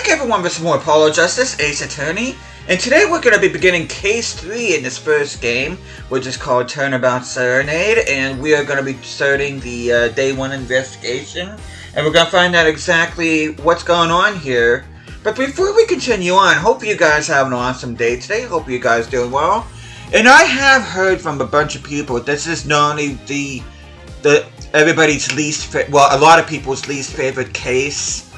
back everyone with some more Apollo Justice, Ace Attorney, and today we're going to be beginning Case 3 in this first game, which is called Turnabout Serenade, and we are going to be starting the Day 1 investigation, and we're going to find out exactly what's going on here. But before we continue on, hope you guys have an awesome day today, hope you guys doing well, and I have heard from a bunch of people this is not only everybody's a lot of people's least favorite case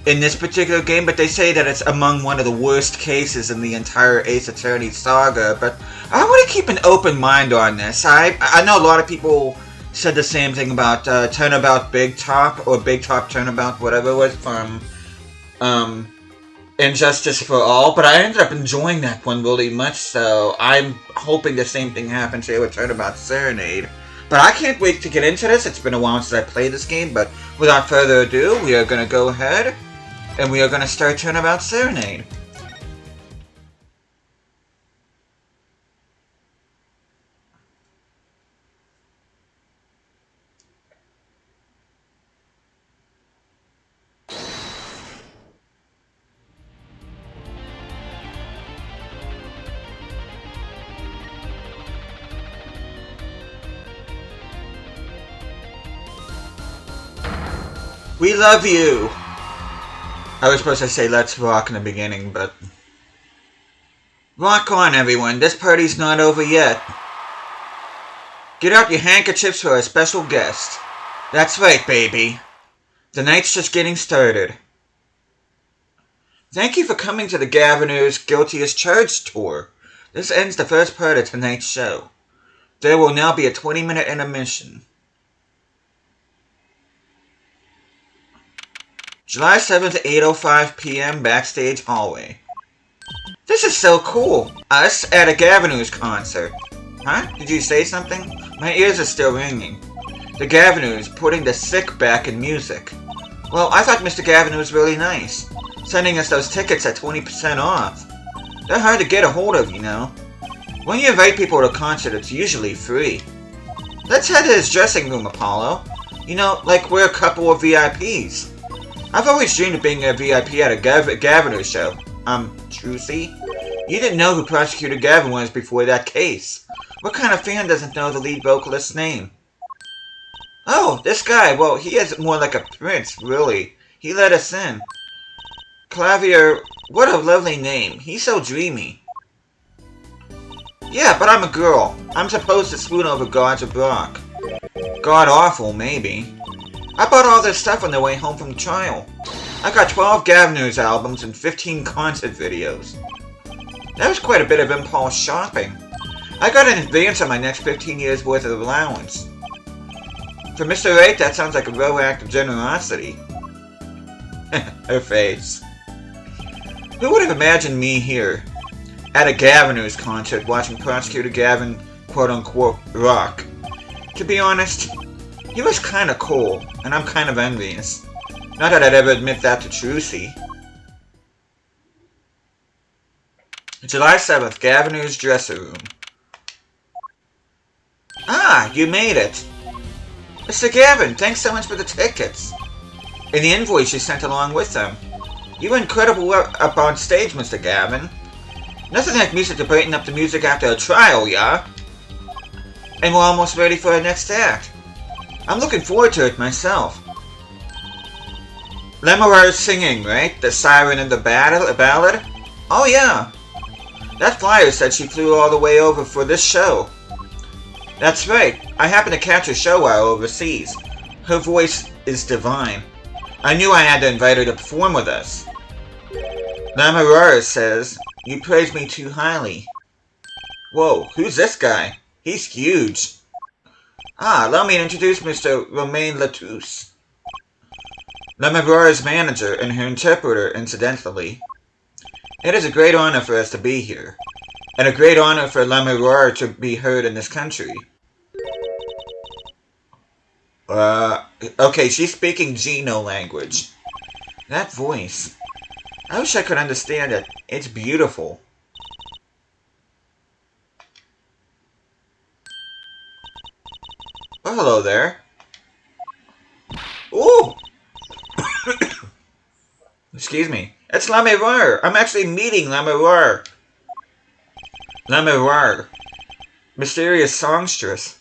in this particular game, but they say that it's among one of the worst cases in the entire Ace Attorney saga. But I want to keep an open mind on this. I know a lot of people said the same thing about Turnabout Big Top, or Big Top Turnabout, whatever it was, from Injustice for All, but I ended up enjoying that one really much, so I'm hoping the same thing happens here with Turnabout Serenade. But I can't wait to get into this. It's been a while since I played this game, but without further ado, we are going to go ahead and we are going to start Turnabout Serenade. We love you! I was supposed to say let's rock in the beginning, but... Rock on, everyone. This party's not over yet. Get out your handkerchiefs for a special guest. That's right, baby. The night's just getting started. Thank you for coming to the Governor's Guilty as Charged tour. This ends the first part of tonight's show. There will now be a 20-minute intermission. July 7th, 8:05 p.m. Backstage Hallway. This is so cool. Us at a Governor's concert. Huh? Did you say something? My ears are still ringing. The Governor's putting the sick back in music. Well, I thought Mr. Governor was really nice, sending us those tickets at 20% off. They're hard to get a hold of, you know. When you invite people to a concert, it's usually free. Let's head to his dressing room, Apollo. You know, like we're a couple of VIPs. I've always dreamed of being a VIP at a Governor's show. Trucy? You didn't know who Prosecutor Gavin was before that case. What kind of fan doesn't know the lead vocalist's name? Oh, this guy. Well, he is more like a prince, really. He let us in. Clavier, what a lovely name. He's so dreamy. Yeah, but I'm a girl. I'm supposed to swoon over gods of rock. God-awful, maybe. I bought all this stuff on the way home from trial. I got 12 Governor's albums and 15 concert videos. That was quite a bit of impulse shopping. I got an advance on my next 15 years worth of allowance. For Mr. 8, that sounds like a real act of generosity. Her face. Who would have imagined me here, at a Governor's concert, watching Prosecutor Gavin, quote-unquote, rock? To be honest, he was kinda cool, and I'm kind of envious. Not that I'd ever admit that to Trucy. July 7th, Governor's dressing room. Ah, you made it. Mr. Gavin, thanks so much for the tickets. And the invoice you sent along with them. You were incredible up on stage, Mr. Gavin. Nothing like music to brighten up the music after a trial, yeah? And we're almost ready for our next act. I'm looking forward to it myself. Lemurer's singing, right? The siren in the ballad? Oh yeah. That flyer said she flew all the way over for this show. That's right. I happened to catch her show while overseas. Her voice is divine. I knew I had to invite her to perform with us. Lemurera says, you praise me too highly. Whoa, who's this guy? He's huge. Ah, allow me to introduce Mr. Romain Latouche. Lemurera's manager and her interpreter, incidentally. It is a great honor for us to be here, and a great honor for Lemurera to be heard in this country. Okay, she's speaking Geno language. That voice. I wish I could understand it. It's beautiful. Oh, hello there. Ooh! Excuse me. It's La Miroir. I'm actually meeting La Miroir. La Miroir, mysterious songstress.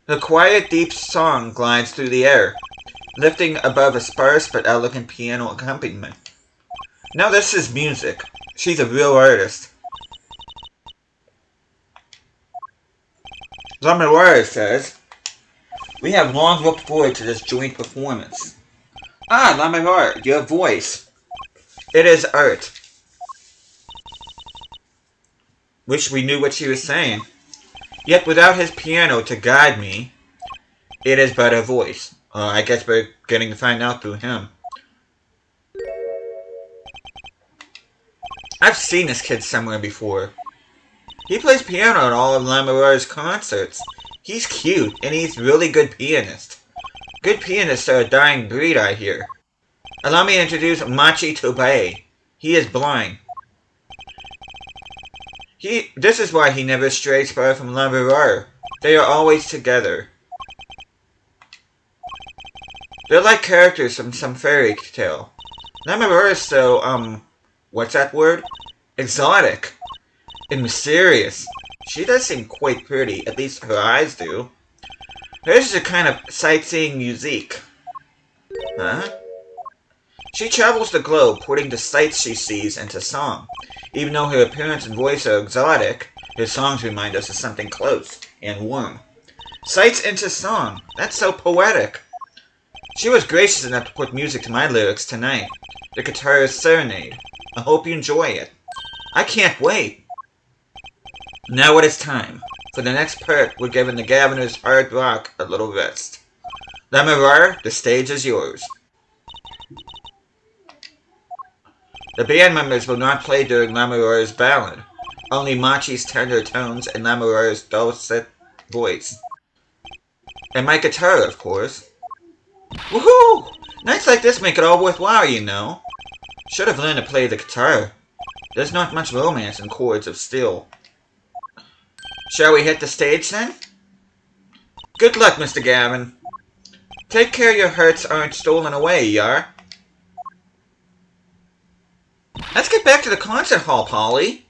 The quiet, deep song glides through the air, lifting above a sparse but elegant piano accompaniment. Now this is music. She's a real artist. La Miroir says, "We have long looked forward to this joint performance." Ah, La Miroir, your voice. It is art. Wish we knew what she was saying. Yet without his piano to guide me, it is but a voice. I guess we're getting to find out through him. I've seen this kid somewhere before. He plays piano at all of Lamoureux's concerts. He's cute, and he's a really good pianist. Good pianists are a dying breed, I hear. Allow me to introduce Machi Tobey. He is blind. This is why he never strays far from Lamoureux. They are always together. They're like characters from some fairy tale. Lamoureux is so, what's that word? Exotic. And mysterious. She does seem quite pretty, at least her eyes do. Hers is a kind of sightseeing musique. Huh? She travels the globe, putting the sights she sees into song. Even though her appearance and voice are exotic, her songs remind us of something close and warm. Sights into song. That's so poetic. She was gracious enough to put music to my lyrics tonight. The Guitarist Serenade. I hope you enjoy it. I can't wait. Now it is time. For the next part, we're giving the Gaviner's hard rock a little rest. La Miroir, the stage is yours. The band members will not play during La Miroir's ballad. Only Machi's tender tones and La Miroir's dulcet voice. And my guitar, of course. Woohoo! Nights like this make it all worthwhile, you know. Should have learned to play the guitar. There's not much romance in chords of steel. Shall we hit the stage, then? Good luck, Mr. Gavin. Take care your hearts aren't stolen away, yar. Let's get back to the concert hall, Polly.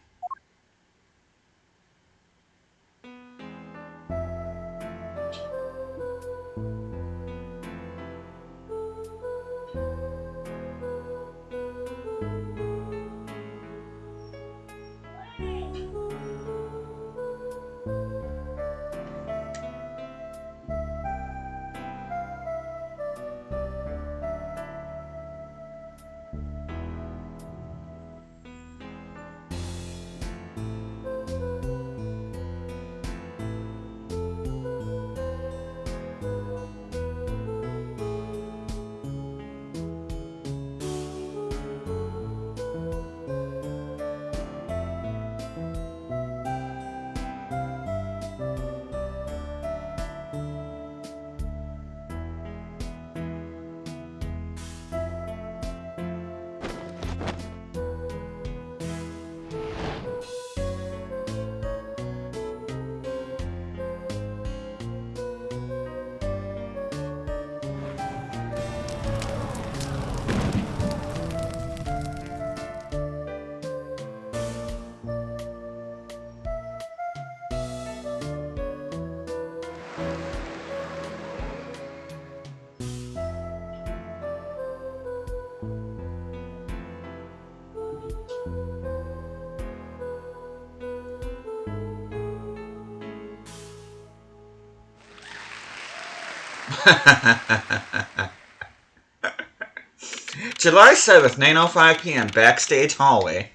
July 7th, 9:05 p.m. Backstage hallway.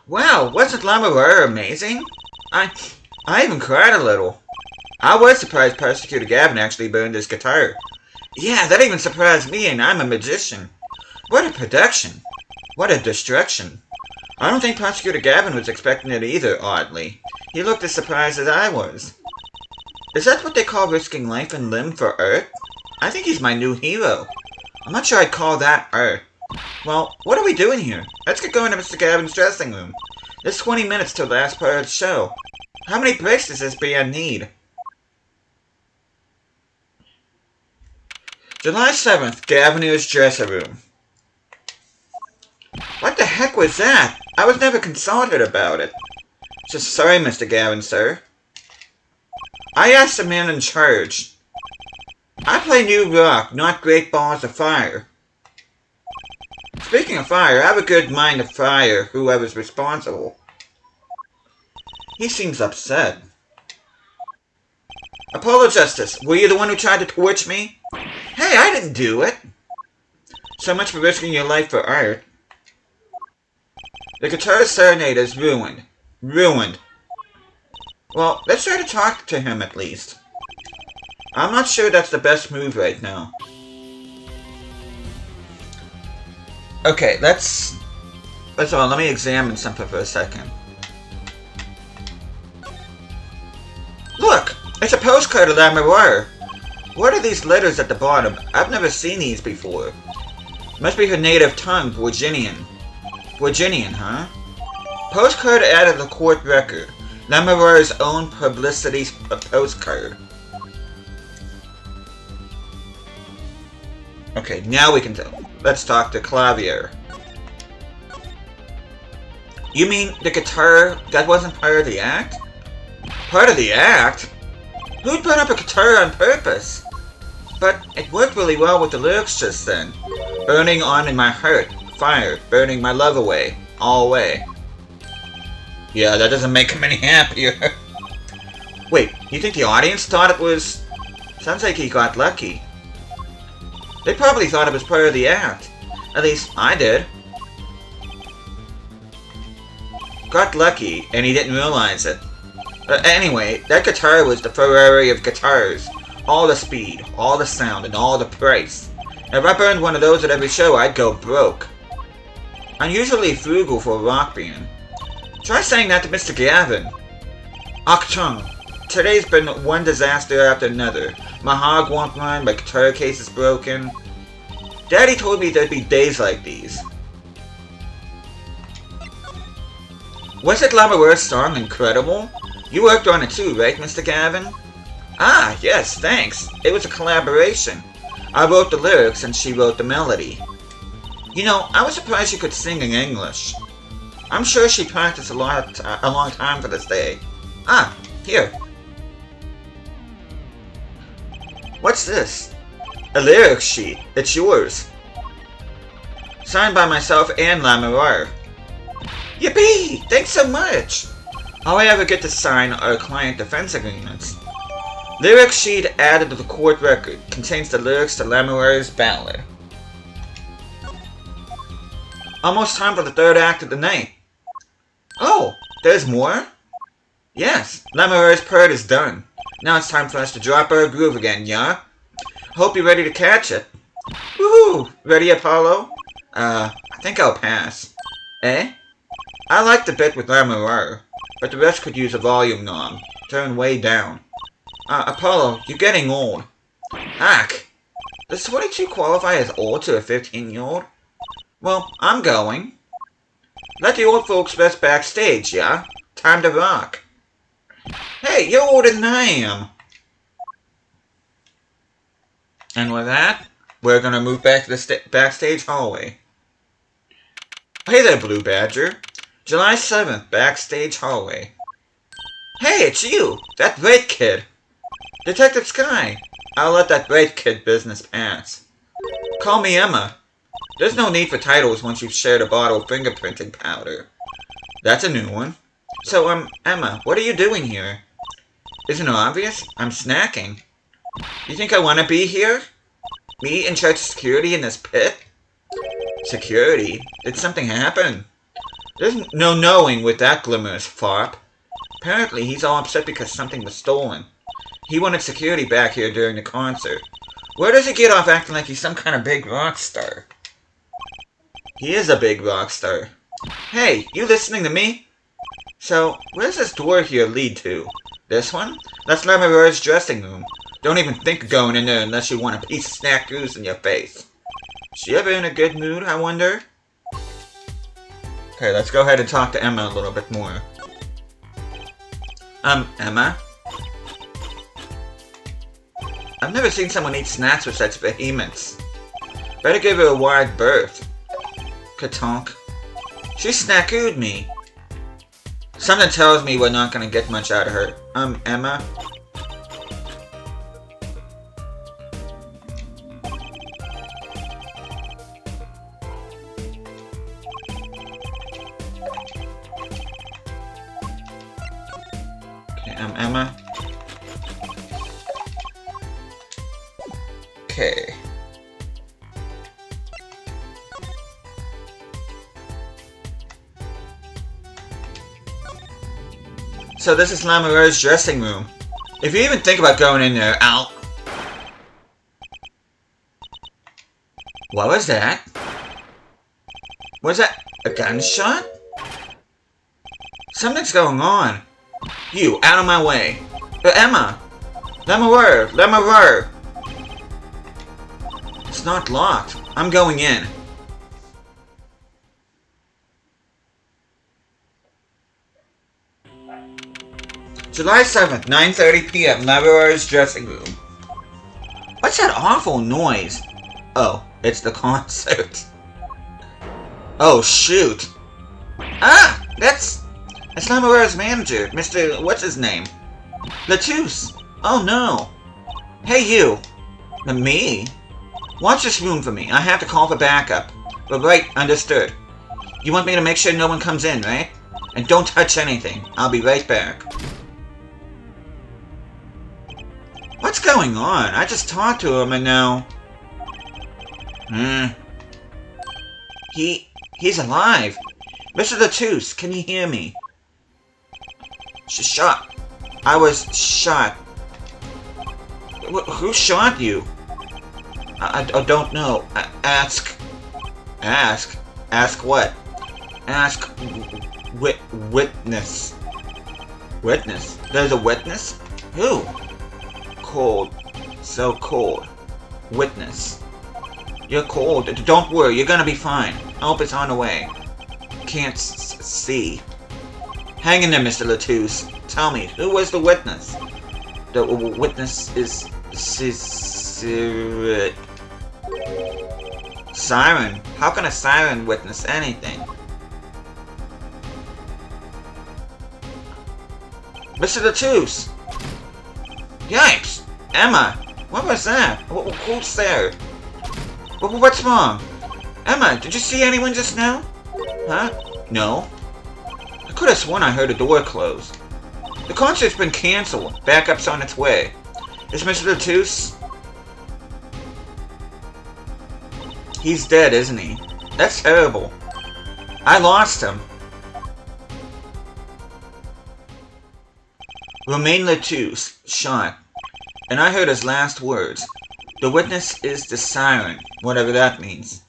Wow, wasn't La Miroir amazing? I even cried a little. I was surprised Prosecutor Gavin actually burned his guitar. Yeah, that even surprised me, and I'm a magician. What a production. What a destruction. I don't think Prosecutor Gavin was expecting it either, oddly. He looked as surprised as I was. Is that what they call risking life and limb for art? I think he's my new hero. I'm not sure I'd call that art. Well, what are we doing here? Let's get going to Mr. Gavin's dressing room. There's 20 minutes till the last part of the show. How many breaks does this band need? July 7th, Gaviner's dressing room. What the heck was that? I was never consulted about it. Just sorry, Mr. Gavin, sir. I asked the man in charge. I play new rock, not great balls of fire. Speaking of fire, I have a good mind to fire whoever's responsible. He seems upset. Apollo Justice, were you the one who tried to torch me? Hey, I didn't do it. So much for risking your life for art. The guitar serenade is ruined. Ruined. Well, let's try to talk to him at least. I'm not sure that's the best move right now. Okay, let's... First of all, let me examine something for a second. Look! It's a postcard of La Miroir. What are these letters at the bottom? I've never seen these before. Must be her native tongue, Virginian. Virginian, huh? Postcard added to the court record. La Miroir's own publicity postcard. Okay, now we can tell. Let's talk to Clavier. You mean the guitar, that wasn't part of the act? Part of the act? Who'd put up a guitar on purpose? But it worked really well with the lyrics just then. Burning on in my heart, fire, burning my love away, all away. Yeah, that doesn't make him any happier. Wait, you think the audience thought it was... Sounds like he got lucky. They probably thought it was part of the act. At least, I did. Got lucky, and he didn't realize it. Anyway, that guitar was the Ferrari of guitars. All the speed, all the sound, and all the price. If I burned one of those at every show, I'd go broke. I'm usually frugal for a rock band. Try saying that to Mr. Gavin. Achtung! Today's been one disaster after another. My hog won't run, my guitar case is broken. Daddy told me there'd be days like these. Wasn't La Miroir's song incredible? You worked on it too, right, Mr. Gavin? Ah, yes, thanks. It was a collaboration. I wrote the lyrics and she wrote the melody. You know, I was surprised she could sing in English. I'm sure she practiced a long time for this day. Ah, here. What's this? A lyrics sheet. It's yours. Signed by myself and La Miroir. Yippee! Thanks so much! All I ever get to sign are client defense agreements. Lyrics sheet added to the court record. Contains the lyrics to La Miroir's ballad. Almost time for the third act of the night. Oh, there's more? Yes, La Miroir's part is done. Now it's time for us to drop our groove again, yeah? Hope you're ready to catch it. Woohoo! Ready, Apollo? I think I'll pass. Eh? I like the bit with La Miroir, but the rest could use a volume knob. Turn way down. Apollo, you're getting old. Ack! Does 22 qualify as old to a 15-year-old? Well, I'm going. Let the old folks rest backstage, yeah? Time to rock. Hey, you're older than I am. And with that, we're gonna move back to the backstage hallway. Hey there, Blue Badger. July 7th, backstage hallway. Hey, it's you! That Wraith kid! Detective Sky! I'll let that Wraith kid business pass. Call me Emma. There's no need for titles once you've shared a bottle of fingerprinting powder. That's a new one. So, Emma, what are you doing here? Isn't it obvious? I'm snacking. You think I want to be here? Me in charge of security in this pit? Security? Did something happen? There's no knowing with that glimmerous fop. Apparently he's all upset because something was stolen. He wanted security back here during the concert. Where does he get off acting like he's some kind of big rock star? He is a big rock star. Hey, you listening to me? So, where's this door here lead to? This one? That's La Miroir's dressing room. Don't even think of going in there unless you want a piece of snack goose in your face. Is she ever in a good mood, I wonder? Okay, let's go ahead and talk to Emma a little bit more. Emma? I've never seen someone eat snacks with such vehemence. Better give her a wide berth. Katonk. She snackooed me. Something tells me we're not gonna get much out of her. Emma? Okay, Emma? Okay. So this is Lamoureux's dressing room. If you even think about going in there, I'll... What was that? Was that a gunshot? Something's going on. You, out of my way. Emma! Lamoureux! It's not locked. I'm going in. July 7th, 9:30 p.m. Lamoureux's dressing room. What's that awful noise? Oh, it's the concert. Oh, shoot. Ah! That's Lamoureux's manager, Mr. What's his name? Latouche. Oh no. Hey you. Me? Watch this room for me. I have to call for backup. But right, understood. You want me to make sure no one comes in, right? And don't touch anything. I'll be right back. What's going on? I just talked to him and now... He's alive. Mr. Latouche, can you hear me? Shot. I was shot. Who shot you? I don't know. Ask what? Ask witness. Witness? There's a witness? Who? Cold. So cold. Witness. You're cold. Don't worry, you're gonna be fine. Help is on the way. Can't see. Hang in there, Mr. Latouche. Tell me, who was the witness? The witness is... Siren? How can a siren witness anything? Mr. Latouche! Yikes! Emma! What was that? Who's there? What's wrong? Emma, did you see anyone just now? Huh? No. I could have sworn I heard a door close. The concert's been cancelled. Backup's on its way. Is Mr. Latouche? He's dead, isn't he? That's terrible. I lost him. Romain Latouche, shot. And I heard his last words. The witness is the siren, whatever that means.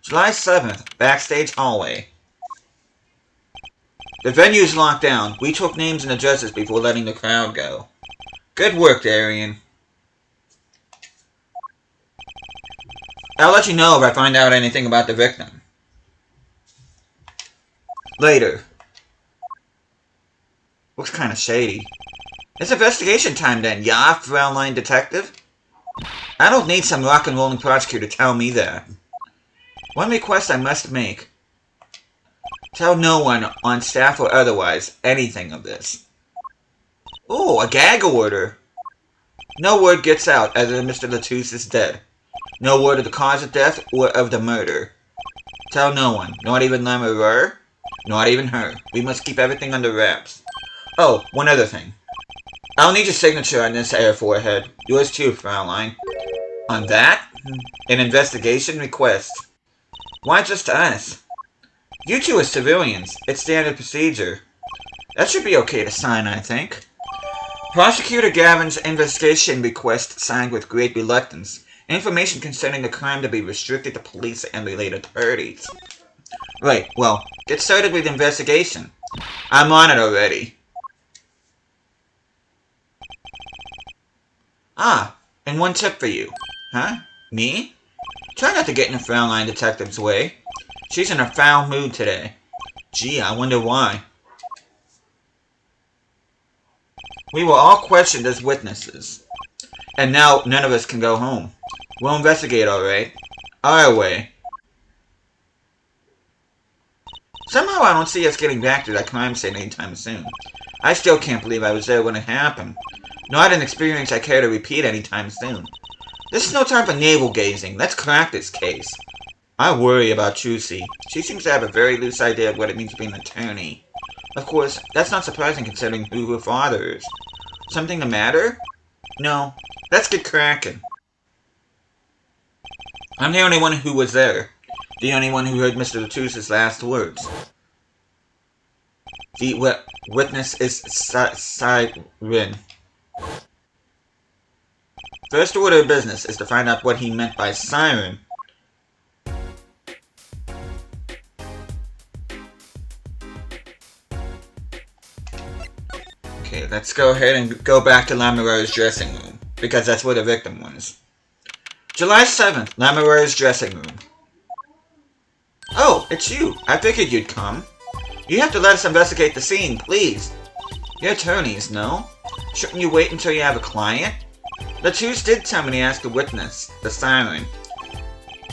July 7th, backstage hallway. The venue's locked down. We took names and addresses before letting the crowd go. Good work, Darian. I'll let you know if I find out anything about the victim. Later. Looks kinda shady. It's investigation time then, yeah, Fraulein Detective? I don't need some rock and rolling prosecutor to tell me that. One request I must make. Tell no one, on staff or otherwise, anything of this. Ooh, a gag order. No word gets out other than Mr. Latouche is dead. No word of the cause of death or of the murder. Tell no one, not even Lamoureux, not even her. We must keep everything under wraps. Oh, one other thing. I'll need your signature on this air forehead. Yours too, Fraulein. On that? An investigation request. Why just us? You two are civilians. It's standard procedure. That should be okay to sign, I think. Prosecutor Gavin's investigation request signed with great reluctance. Information concerning the crime to be restricted to police and related parties. Right, well, get started with the investigation. I'm on it already. Ah, and one tip for you. Huh? Me? Try not to get in the Fraulein Detective's way. She's in a foul mood today. Gee, I wonder why. We were all questioned as witnesses. And now none of us can go home. We'll investigate, alright. Our way. Somehow I don't see us getting back to that crime scene anytime soon. I still can't believe I was there when it happened. Not an experience I care to repeat anytime soon. This is no time for navel-gazing. Let's crack this case. I worry about Trucy. She seems to have a very loose idea of what it means to be an attorney. Of course, that's not surprising considering who her father is. Something the matter? No. Let's get cracking. I'm the only one who was there. The only one who heard Mr. Latusse's last words. The witness is Siren. First order of business is to find out what he meant by siren. Okay, let's go ahead and go back to Lamoureux's dressing room, because that's where the victim was. July 7th, Lamoureux's dressing room. Oh, it's you. I figured you'd come. You have to let us investigate the scene, please. You're attorneys, no? Shouldn't you wait until you have a client? Latouche did tell me to ask the witness, the siren.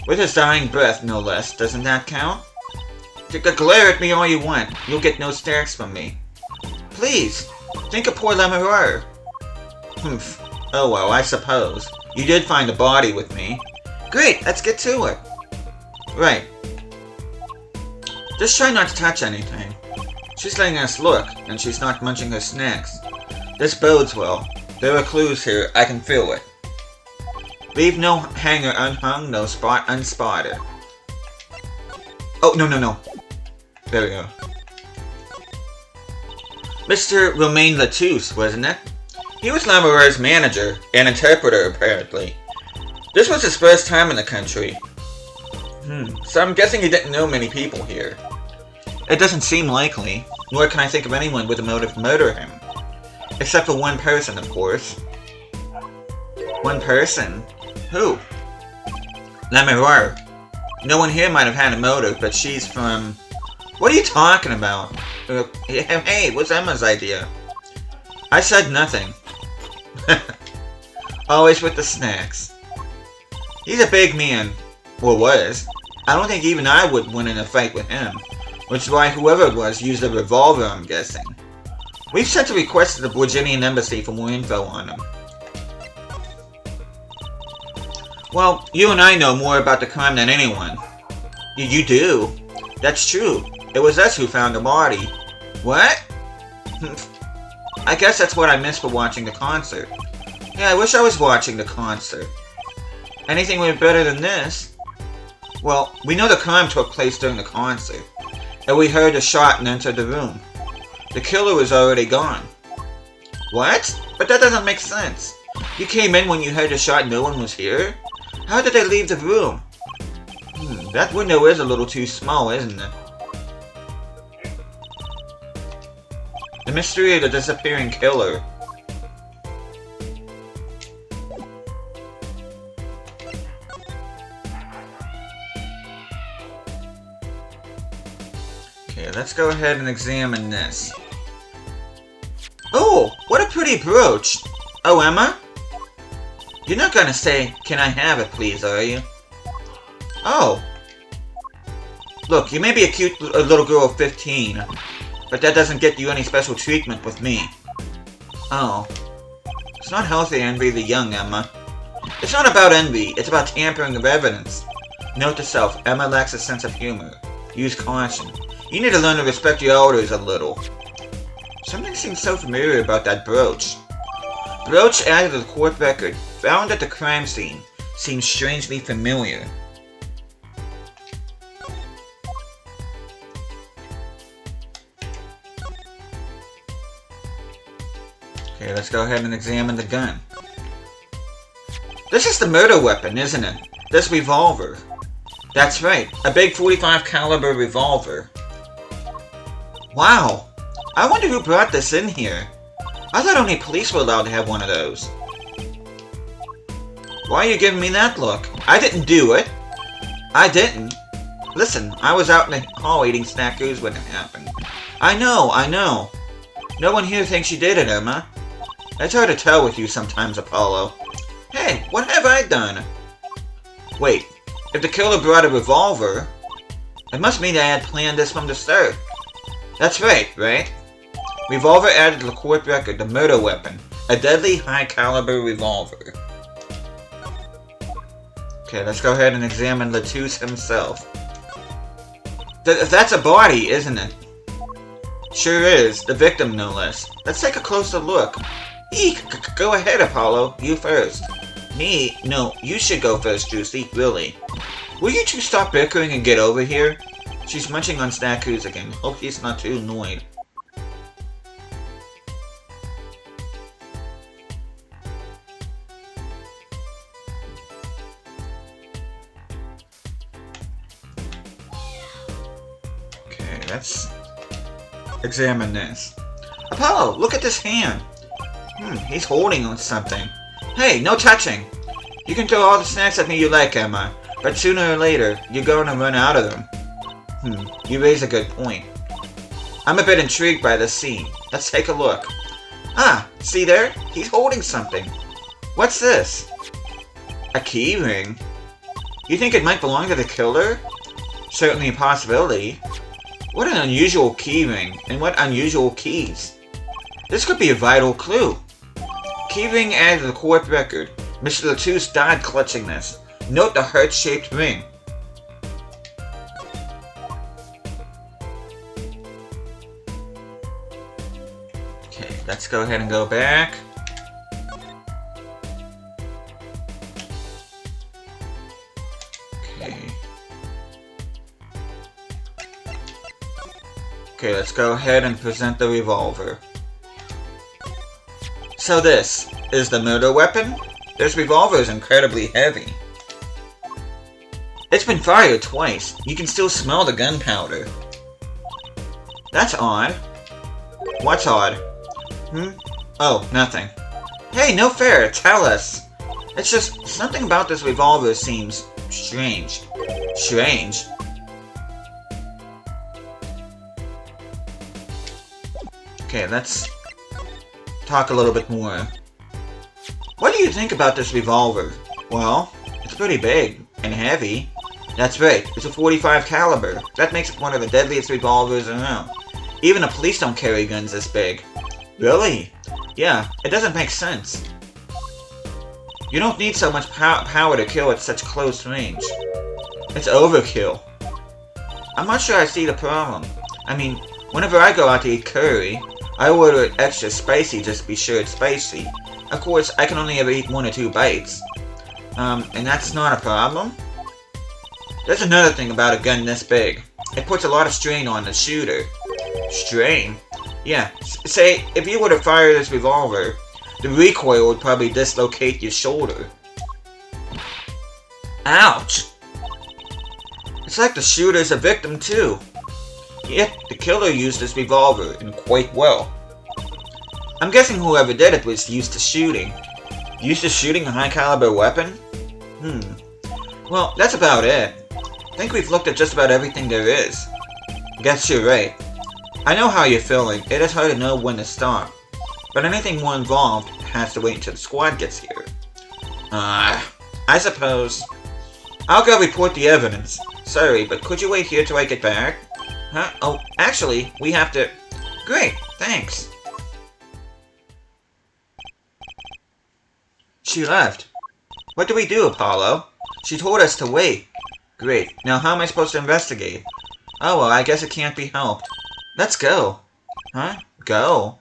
With his dying breath, no less. Doesn't that count? You can glare at me all you want. You'll get no stares from me. Please, think of poor Lamoureux. Humph. Oh well, I suppose. You did find the body with me. Great, let's get to it. Right. Just try not to touch anything. She's letting us look, and she's not munching her snacks. This bodes well. There are clues here, I can feel it. Leave no hanger unhung, no spot unspotted. Oh, no. There we go. Mr. Romain Latouche, wasn't it? He was Lamoureux's manager, and interpreter, apparently. This was his first time in the country. So I'm guessing he didn't know many people here. It doesn't seem likely, nor can I think of anyone with a motive to murder him. Except for one person, of course. One person? Who? Lamoureux. No one here might have had a motive, but she's from... What are you talking about? Hey, what's Emma's idea? I said nothing. Always with the snacks. He's a big man. Or was. I don't think even I would win in a fight with him. Which is why whoever it was used a revolver, I'm guessing. We've sent a request to the Virginian Embassy for more info on him. Well, you and I know more about the crime than anyone. You do? That's true. It was us who found the body. What? I guess that's what I missed for watching the concert. Yeah, I wish I was watching the concert. Anything would be better than this. Well, we know the crime took place during the concert. And we heard a shot and entered the room. The killer was already gone. What? But that doesn't make sense. You came in when you heard a shot and no one was here? How did they leave the room? That window is a little too small, isn't it? The mystery of the disappearing killer. Okay, let's go ahead and examine this. Oh, what a pretty brooch! Oh, Emma? You're not gonna say, "Can I have it, please," are you? Oh. Look, you may be a cute little girl of 15, but that doesn't get you any special treatment with me. Oh. It's not healthy to envy the young, Emma. It's not about envy, it's about tampering of evidence. Note to self, Emma lacks a sense of humor. Use caution. You need to learn to respect your elders a little. Something seems so familiar about that brooch. Brooch added to the court record, found at the crime scene, seems strangely familiar. Okay, let's go ahead and examine the gun. This is the murder weapon, isn't it? This revolver. That's right, a big .45 caliber revolver. Wow, I wonder who brought this in here. I thought only police were allowed to have one of those. Why are you giving me that look? I didn't do it. I didn't. Listen, I was out in the hall eating snackoos when it happened. I know. No one here thinks you did it, Emma. It's hard to tell with you sometimes, Apollo. Hey, what have I done? Wait, if the killer brought a revolver, It must mean I had planned this from the start. That's right? Revolver added to the court record, the murder weapon. A deadly, high-caliber revolver. Okay, let's go ahead and examine Latouche himself. That's a body, isn't it? Sure is. The victim, no less. Let's take a closer look. Eek! Go ahead, Apollo. You first. Me? No, you should go first, Juicy. Really. Will you two stop bickering and get over here? She's munching on Snackoos again. Hope he's not too annoyed. Okay, let's examine this. Apollo, look at this hand. He's holding on something. Hey, no touching. You can throw all the snacks at me you like, Emma, but sooner or later, you're going to run out of them. You raise a good point. I'm a bit intrigued by this scene. Let's take a look. Ah, see there? He's holding something. What's this? A key ring? You think it might belong to the killer? Certainly a possibility. What an unusual key ring, and what unusual keys. This could be a vital clue. Keyring added to the court record. Mr. Latouche died clutching this. Note the heart-shaped ring. Okay, let's go ahead and go back. Okay, let's go ahead and present the revolver. So this is the murder weapon? This revolver is incredibly heavy. It's been fired twice. You can still smell the gunpowder. That's odd. What's odd? Oh, nothing. Hey, no fair, tell us. It's just, something about this revolver seems strange. Strange? Okay, let's talk a little bit more. What do you think about this revolver? Well, it's pretty big and heavy. That's right, it's a .45 caliber. That makes it one of the deadliest revolvers around. Even the police don't carry guns this big. Really? Yeah, it doesn't make sense. You don't need so much power to kill at such close range. It's overkill. I'm not sure I see the problem. I mean, whenever I go out to eat curry, I order it extra spicy just to be sure it's spicy. Of course, I can only ever eat 1 or 2 bites. And that's not a problem? There's another thing about a gun this big. It puts a lot of strain on the shooter. Strain? Yeah, say, if you were to fire this revolver, the recoil would probably dislocate your shoulder. Ouch! It's like the shooter's a victim too. Yet, the killer used this revolver, and quite well. I'm guessing whoever did it was used to shooting. Used to shooting a high-caliber weapon? Well, that's about it. I think we've looked at just about everything there is. Guess you're right. I know how you're feeling. It is hard to know when to stop. But anything more involved has to wait until the squad gets here. I suppose. I'll go report the evidence. Sorry, but could you wait here till I get back? Huh? Oh, actually, we have to... Great, thanks. She left. What do we do, Apollo? She told us to wait. Great. Now how am I supposed to investigate? Oh well, I guess it can't be helped. Let's go. Huh? Go?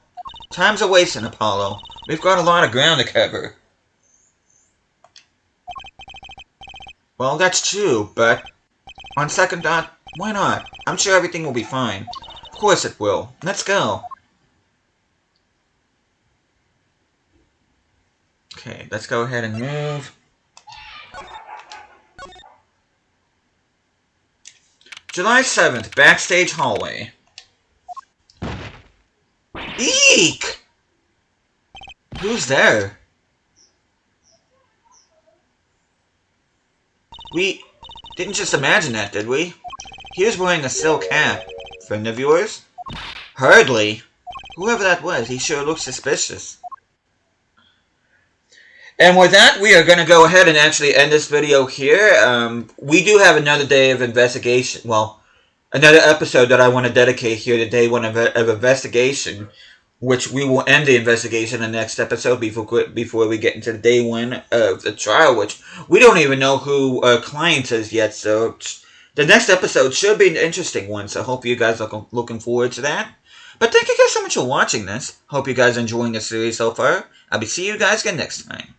Time's a wasting, Apollo. We've got a lot of ground to cover. Well, that's true, but... On second thought, why not? I'm sure everything will be fine. Of course it will. Let's go. Okay, let's go ahead and move. July 7th, backstage hallway. Eek! Who's there? We didn't just imagine that, did we? He was wearing a silk hat. Friend of yours? Hardly. Whoever that was, he sure looks suspicious. And with that, we are going to go ahead and actually end this video here. We do have another day of investigation. Well, Another episode that I want to dedicate here to day one of investigation, which we will end the investigation in the next episode before we get into the day one of the trial, which we don't even know who our client is yet. So the next episode should be an interesting one. So I hope you guys are looking forward to that. But thank you guys so much for watching this. Hope you guys are enjoying the series so far. I'll be seeing you guys again next time.